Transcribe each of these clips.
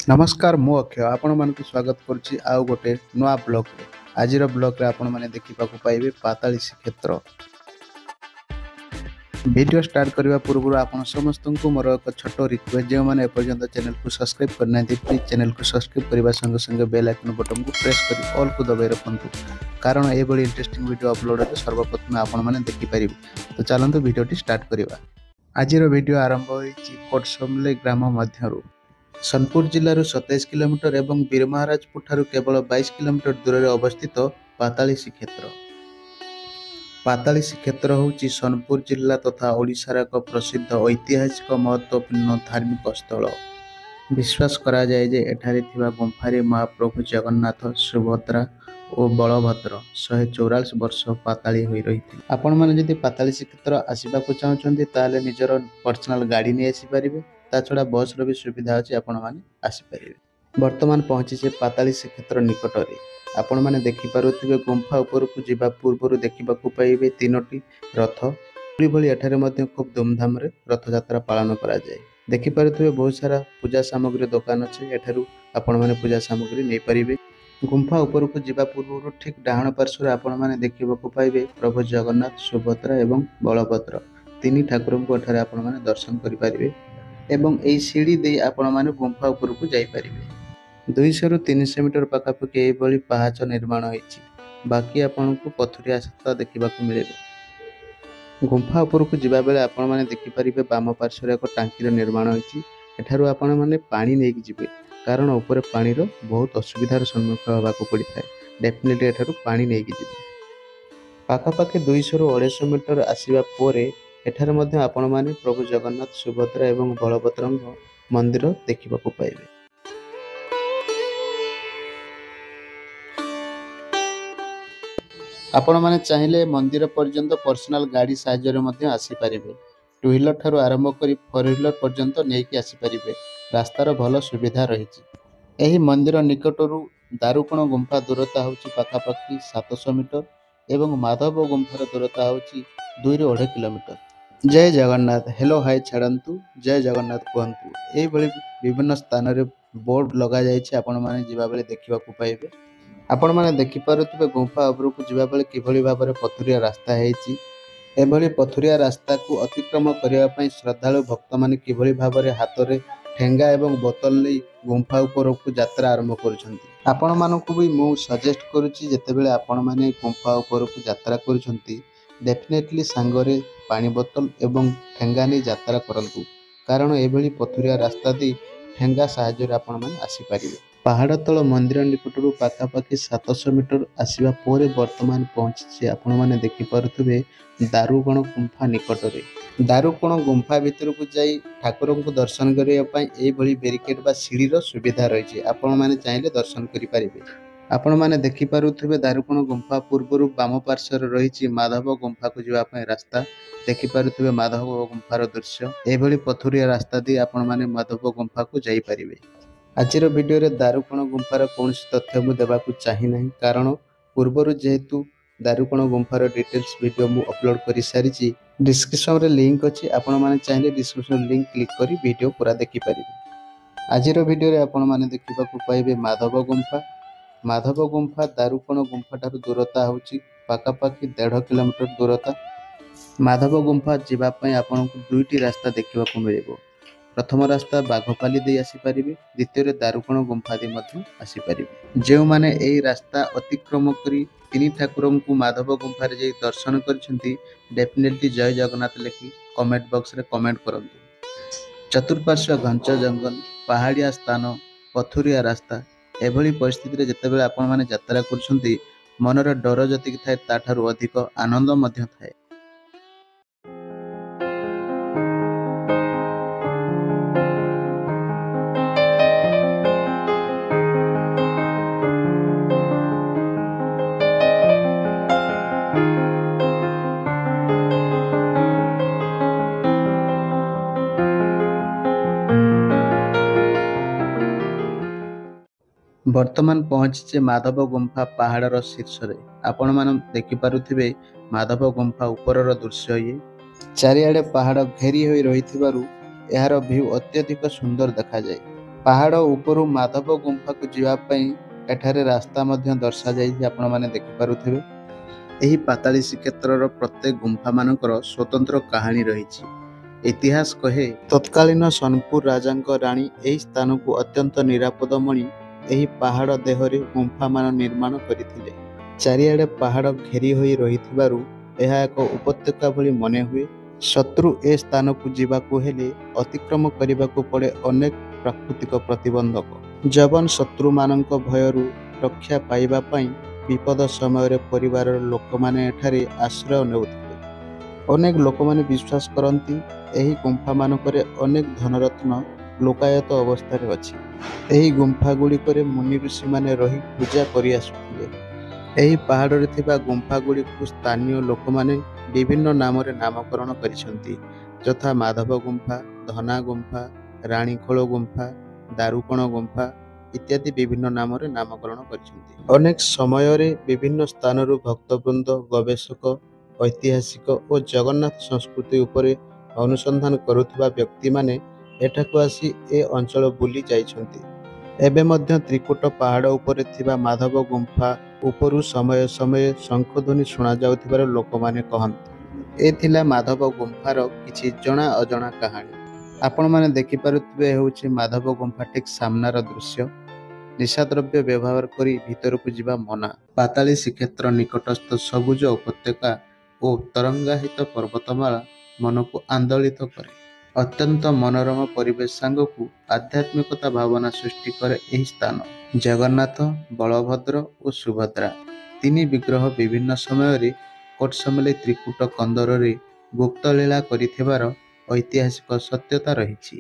नमस्कार मु अक्षय आपण मानक स्वागत करुच्ची आउ गोटे नुआ ब्लॉग रे। आजिर ब्लॉग रे आपण माने देखिबा को पाइबे पाताली श्रीक्षेत्र। वीडियो स्टार्ट करबा पूर्व आपण समस्त को मोर एक छोटो रिक्वेस्ट जे माने एपर्यंत चैनल को सब्सक्राइब करना प्लीज चैनल को सब्सक्राइब करबा संग संग बेल आइकन बटन को प्रेस करी ऑल को दबाई रखंतु कारण ए बड़ी इंटरेस्टिंग वीडियो अपलोड रे सर्वप्रथम आपण माने देखि परिबे। तो चलंतु वीडियोटी स्टार्ट करबा। आजिर वीडियो आरंभ होईची कोटसमले ग्राम मध्यरु सोनपुर जिल्लार 27 किलोमीटर एवं वीरमहाराजपुर ठारू केवल 22 किलोमीटर दूर में अवस्थित पाताली श्रीक्षेत्र। पाताली श्रीक्षेत्र होउची सोनपुर जिल्ला तथा ओडिशार एक प्रसिद्ध ऐतिहासिक महत्वपूर्ण धार्मिक स्थल। विश्वास करा जाए जे एठारे थिबा गुंफारे महाप्रभु जगन्नाथ सुभद्रा और बलभद्र 144 वर्ष पाताली होई रही। आपण माने जदि पाताली श्रीक्षेत्र आसीबा को चाहउछन्ती ताले निजर पर्सनल गाड़ी नै आसी परिबे। ता छड़ा बस रो भी सुविधा अछि आपण माने आसी परिबे। वर्तमान पहुंची से पाताली श्रीक्षेत्र निकट रे आपण माने देखि पारुथिबे गुंफा ऊपर को जिबा पूर्व देखिबा को पाइबे तीनोटी रथ। भली एठारे मध्ये खूब धूमधाम रे रथ यात्रा पालन करा जाय। देखि पारुथिबे बहुत सारा पूजा सामग्री दुकान अछि। एठारु आपण माने पूजा सामग्री नै परिबे। गुंफा ऊपर को जिबा पूर्व ठीक डाहाण पार्श्व रे आपण माने देखिबा को पाइबे प्रभु जगन्नाथ सुभद्रा एवं बलभद्र तीन ठाकुर को एठारे आपण माने दर्शन करि परिबे एवं ए सीढ़ी दे आपण माने गुंफा ऊपर को जाई परिबे। 200 रु 300 मीटर पाखापाखि ए बली पहाच निर्माण होईची। बाकी आपण को पथुरिया रास्ता देखिबा को मिलेबे। गुंफा ऊपर को जिबा बेले आपण माने देखि परिबे बाम पार्श्व रे एक टांकी रो निर्माण होईची। एठारु आपण माने पानी नेकी जिबे कारण ऊपर पानी रो बहुत असुविधार सम्मुखीन होबा को पड़ी थाए। डेफिनेटली एठारु पानी नेकी जिबे। पाखापाखि 200 रु 250 मीटर आसीबा पोरे एठारे मध्ये आपण माने प्रभु जगन्नाथ सुभद्रा एवं बलभद्र मंदिर देखिबा को पाइबे। आपण माने चाहिले मंदिर पर्यंत पर्सनल गाड़ी साहाय्य रे मध्ये आसी परिबे। टू व्हीलर ठारू आरंभ करी फोर व्हीलर पर्यंत नेकी आसी परिबे। रास्तार भल सुविधा रहिछि। एही मंदिर निकटरू दारुकोण गुंफा दूरता होछि पाखापाखि 700 मीटर एवं माधव गुंफार दूरता होछि 2 रु 2.5 किलोमीटर। जय जगन्नाथ हेलो हाय छाड़ू जय जगन्नाथ कहतु ये विभिन्न स्थान रे बोर्ड लगा जाइए। आपण माने जिबा बेले देखिबा को पाइबे। आपण माने देखि पारुथिबे गुंफा ऊपर को जिबा बेले किभली भाबरे पथुरिया रास्ता हेछि। एभली पथुरिया रास्ता को अतिक्रम करिया पई श्रद्धालु भक्त माने किभली भाबरे हाथ रे ठेंगा एवं बोतल ले गुंफा ऊपर को यात्रा आरंभ करूछंती। आपण मानकु भी मु सजेस्ट करूची जेते बेले आपण माने गुंफा ऊपर को यात्रा करूछंती डेफिनेटली सांगरे पानी बोतल एवं ठेंगा नहीं यात्रा करंतु कारण एभली पथुरिया रास्ता दी ठेंगा साहाय्य रे आपण माने आसी परिबे। पहाड़ तल मंदिर निकटरू पाखापाखि 700 मीटर आसीबा पोरे वर्तमान पहुंची आपण माने देखि पारुथिबे दारुकोण गुंफा निकट रे। दारुकोण गुंफा भीतर को जाई ठाकुर को दर्शन करिया पई एई भली बैरिकेड बा सीढ़ी रो सुविधा रहिछि। आपण माने चाहिले दर्शन करि परिबे। आपण माने देखि पारुथिबे दारुकोण गुंफा पूर्वरु बाम पार्श्व रे रहिछि माधव गुंफा को जिबा पई रास्ता। देखि पारुथिबे माधव गुंफार दृश्य एभली पथुरिया रास्ता दी आपण माने माधव गुंफा को जाई परिबे। आजिर वीडियो रे दारुकोण गुंफार कोनसी तथ्य मु देबा को चाहि नाही कारण पूर्वरु जेहेतु दारुकोण गुंफार डिटेल्स वीडियो मु अपलोड करि सारिछि। डिस्क्रिप्शन रे लिंक अछि। आपण माने चाहिले डिस्क्रिप्शन लिंक क्लिक करी वीडियो पूरा देखि परिबे। आजिर वीडियो रे आपण माने देखिबा को पाइबे माधव गुंफा। माधव गुंफा दारुकोण गुंफा ठारू दूरता होछि पाखापाखि 1.5 किलोमीटर दूरता। माधव गुंफा जिबा पई आपनको दुईटी रास्ता देखिबा को मिलिबो। प्रथम रास्ता बाघपाली दे आसी परिबे। द्वितीय रे दारुकोण गुंफा दे मध्ये आसी परिबे। जेउ माने एई रास्ता अतिक्रम करी तीन ठाकुरन को माधव गुंफा रे जे दर्शन करछंती डेफिनेटली जय जगन्नाथ लिखि कमेंट बॉक्स रे कमेंट करंतु। चतुर्पार्श्व घंच जंगल पहाड़िया स्थान पथुरिया रास्ता एभली परिस्थिति रे जते बेले आपण माने यात्रा करछंती मनर डर जति थाए ताठारु अधिक आनंद मध्य थाए। वर्तमान पहुंचे माधव गुंफा पहाड़ शीर्ष रे। आपण मान देखि पारुथिबे माधव गुंफा ऊपर दृश्य ये चारिआडे पहाड़ घेरी होई रहिथिबारु एहार व्यू अत्यधिक सुंदर देखा जाए। ପାହାଡ଼ ଉପରୁ ମାଧବ ଗୁମ୍ଫାକୁ ଯିବା ପାଇଁ ଏଠାରେ ରାସ୍ତା ମଧ୍ୟ ଦର୍ଶାଯାଇଛି, ଆପଣମାନେ ଦେଖିପାରୁଥିବେ। ଏହି ପାତାଳୀ ଶ୍ରୀକ୍ଷେତ୍ରର ପ୍ରତ୍ୟେକ ଗୁମ୍ଫାମାନଙ୍କର ସ୍ୱତନ୍ତ୍ର କାହାଣୀ ରହିଛି। ଇତିହାସ କହେ ତତ୍କାଳୀନ ସୋନପୁର ରାଜାଙ୍କ ରାଣୀ ଏହି ସ୍ଥାନକୁ ଅତ୍ୟନ୍ତ ନିରାପଦ ମଣି ଏହି ପାହାଡ଼ ଦେହରେ ଗୁମ୍ଫାମାନ ନିର୍ମାଣ କରିଥିଲେ। ଚାରିଆଡ଼େ ପାହାଡ଼ ଘେରି ହୋଇ ରହିଥିବାରୁ ଏହା ଏକ ଉପତ୍ୟକା ଭଳି ମନେ ହୁଏ। ଶତ୍ରୁ ଏ ସ୍ଥାନକୁ ଯିବାକୁ ହେଲେ ଅତିକ୍ରମ କରିବାକୁ ପଡ଼େ ଅନେକ ପ୍ରାକୃତିକ ପ୍ରତିବନ୍ଧକ। ଯବନ ଶତ୍ରୁମାନଙ୍କ ଭୟରୁ ରକ୍ଷା ପାଇବା ପାଇଁ ବିପଦ ସମୟରେ ପରିବାରର ଲୋକମାନେ ଏଠାରେ ଆଶ୍ରୟ ନେଉଥିଲେ। ଅନେକ ଲୋକମାନେ ବିଶ୍ୱାସ କରନ୍ତି ଏହି ଗୁମ୍ଫାମାନଙ୍କରେ ଅନେକ ଧନରତ୍ନ ଲୋକାୟତ ଅବସ୍ଥାରେ ଅଛି। ଏହି ଗୁମ୍ଫାଗୁଡ଼ିକରେ ମୁନି ଋଷିମାନେ ରହି ପୂଜା କରି ଆସୁଥିଲେ। ଏହି ପାହାଡ଼ରେ ଥିବା ଗୁମ୍ଫାଗୁଡ଼ିକୁ ସ୍ଥାନୀୟ ଲୋକମାନେ ବିଭିନ୍ନ ନାମରେ ନାମକରଣ କରିଛନ୍ତି, ଯଥା ମାଧବ ଗୁମ୍ଫା, ଧନା ଗୁମ୍ଫା, ରାଣୀଖୋଳ ଗୁମ୍ଫା, ଦାରୁକଣ ଗୁମ୍ଫା ଇତ୍ୟାଦି ବିଭିନ୍ନ ନାମରେ ନାମକରଣ କରିଛନ୍ତି। ଅନେକ ସମୟରେ ବିଭିନ୍ନ ସ୍ଥାନରୁ ଭକ୍ତବୃନ୍ଦ, ଗବେଷକ, ଐତିହାସିକ ଓ ଜଗନ୍ନାଥ ସଂସ୍କୃତି ଉପରେ ଅନୁସନ୍ଧାନ କରୁଥିବା ବ୍ୟକ୍ତିମାନେ ଏଠାକୁ ଆସି ଏ ଅଞ୍ଚଳ ବୁଲି ଯାଇଛନ୍ତି। ଏବେ ମଧ୍ୟ ତ୍ରିକୁଟ ପାହାଡ଼ ଉପରେ ଥିବା ମାଧବ ଗୁମ୍ଫା ଉପରୁ ସମୟ ସମୟ ଶଙ୍ଖଧ୍ୱନି ଶୁଣାଯାଉଥିବାର ଲୋକମାନେ କହନ୍ତି। ଏ ଥିଲା ମାଧବ ଗୁମ୍ଫାର କିଛି ଜଣା ଅଜଣା କାହାଣୀ। ଆପଣମାନେ ଦେଖିପାରୁଥିବେ ହେଉଛି ମାଧବ ଗୁମ୍ଫା ଠିକ୍ ସାମ୍ନାର ଦୃଶ୍ୟ। ନିଶାଦ୍ରବ୍ୟ ବ୍ୟବହାର କରି ଭିତରକୁ ଯିବା ମନା। ପାତାଳୀ ଶ୍ରୀକ୍ଷେତ୍ର ନିକଟସ୍ଥ ସବୁଜ ଉପତ୍ୟକା ଓ ତରଙ୍ଗାୟିତ ପର୍ବତମାଳା ମନକୁ ଆନ୍ଦୋଳିତ କରେ। ଅତ୍ୟନ୍ତ ମନୋରମ ପରିବେଶ ସାଙ୍ଗକୁ ଆଧ୍ୟାତ୍ମିକତା ଭାବନା ସୃଷ୍ଟି କରେ ଏହି ସ୍ଥାନ। ଜଗନ୍ନାଥ, ବଳଭଦ୍ର ଓ ସୁଭଦ୍ରା ତିନି ବିଗ୍ରହ ବିଭିନ୍ନ ସମୟରେ କୋଟସମଲେଇ ତ୍ରିକୁଟ କନ୍ଦରରେ ଗୁପ୍ତଲୀଳା କରିଥିବାର ଐତିହାସିକ ସତ୍ୟତା ରହିଛି।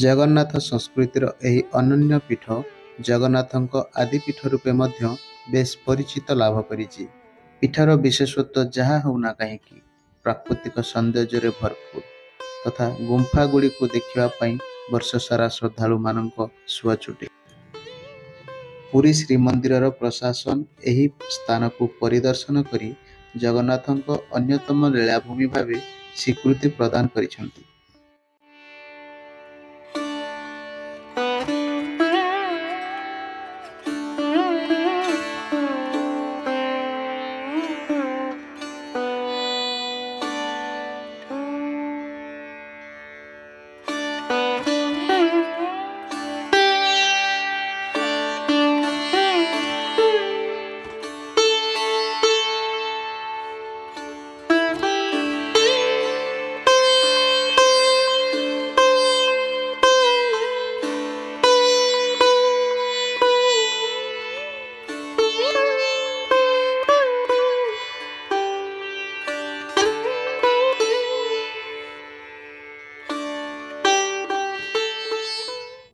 ଜଗନ୍ନାଥ ସଂସ୍କୃତିର ଏହି ଅନନ୍ୟ ପୀଠ ଜଗନ୍ନାଥଙ୍କ ଆଦିପୀଠ ରୂପେ ମଧ୍ୟ ବେଶ ପରିଚିତ ଲାଭ କରିଛି। ପୀଠର ବିଶେଷତ୍ୱ ଯାହା ହେଉନା କାହିଁକି ପ୍ରାକୃତିକ ସୌନ୍ଦର୍ଯ୍ୟରେ ଭରପୁର ତଥା ଗୁମ୍ଫାଗୁଡ଼ିକୁ ଦେଖିବା ପାଇଁ ବର୍ଷସାରା ଶ୍ରଦ୍ଧାଳୁମାନଙ୍କ ସୁଅ ଛୁଟେ। ପୁରୀ ଶ୍ରୀମନ୍ଦିରର ପ୍ରଶାସନ ଏହି ସ୍ଥାନକୁ ପରିଦର୍ଶନ କରି ଜଗନ୍ନାଥଙ୍କ ଅନ୍ୟତମ ଲୀଳାଭୂମି ଭାବେ ସ୍ୱୀକୃତି ପ୍ରଦାନ କରିଛନ୍ତି।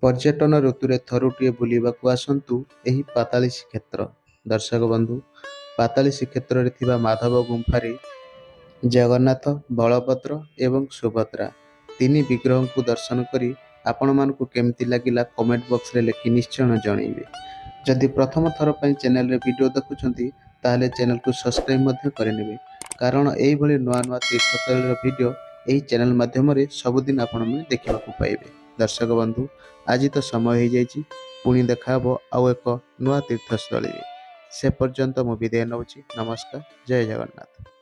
ପର୍ଯ୍ୟଟନ ଋତୁରେ ଥରୁଟିଏ ବୁଲିବାକୁ ଆସନ୍ତୁ ଏହି ପାତାଳୀ ଶ୍ରୀକ୍ଷେତ୍ର। ଦର୍ଶକ ବନ୍ଧୁ, ପାତାଳୀ ଶ୍ରୀକ୍ଷେତ୍ରରେ ଥିବା ମାଧବ ଗୁମ୍ଫାରେ ଜଗନ୍ନାଥ, ବଳଭଦ୍ର ଏବଂ ସୁଭଦ୍ରା ତିନି ବିଗ୍ରହଙ୍କୁ ଦର୍ଶନ କରି ଆପଣମାନଙ୍କୁ କେମିତି ଲାଗିଲା କମେଣ୍ଟ ବକ୍ସରେ ଲେଖି ନିଶ୍ଚୟ ଜଣାଇବେ। ଯଦି ପ୍ରଥମ ଥର ପାଇଁ ଚ୍ୟାନେଲରେ ଭିଡ଼ିଓ ଦେଖୁଛନ୍ତି ତାହେଲେ ଚ୍ୟାନେଲକୁ ସବସ୍କ୍ରାଇବ୍ ମଧ୍ୟ କରିନେବେ, କାରଣ ଏହିଭଳି ନୂଆ ନୂଆ ତୀର୍ଥସ୍ଥଳୀର ଭିଡ଼ିଓ ଏହି ଚ୍ୟାନେଲ ମାଧ୍ୟମରେ ସବୁଦିନ ଆପଣମାନେ ଦେଖିବାକୁ ପାଇବେ। ଦର୍ଶକ ବନ୍ଧୁ, ଆଜି ତ ସମୟ ହୋଇଯାଇଛି, ପୁଣି ଦେଖା ହେବ ଆଉ ଏକ ନୂଆ ତୀର୍ଥସ୍ଥଳୀରେ। ସେ ପର୍ଯ୍ୟନ୍ତ ମୁଁ ବିଦାୟ ନେଉଛି। ନମସ୍କାର, ଜୟ ଜଗନ୍ନାଥ।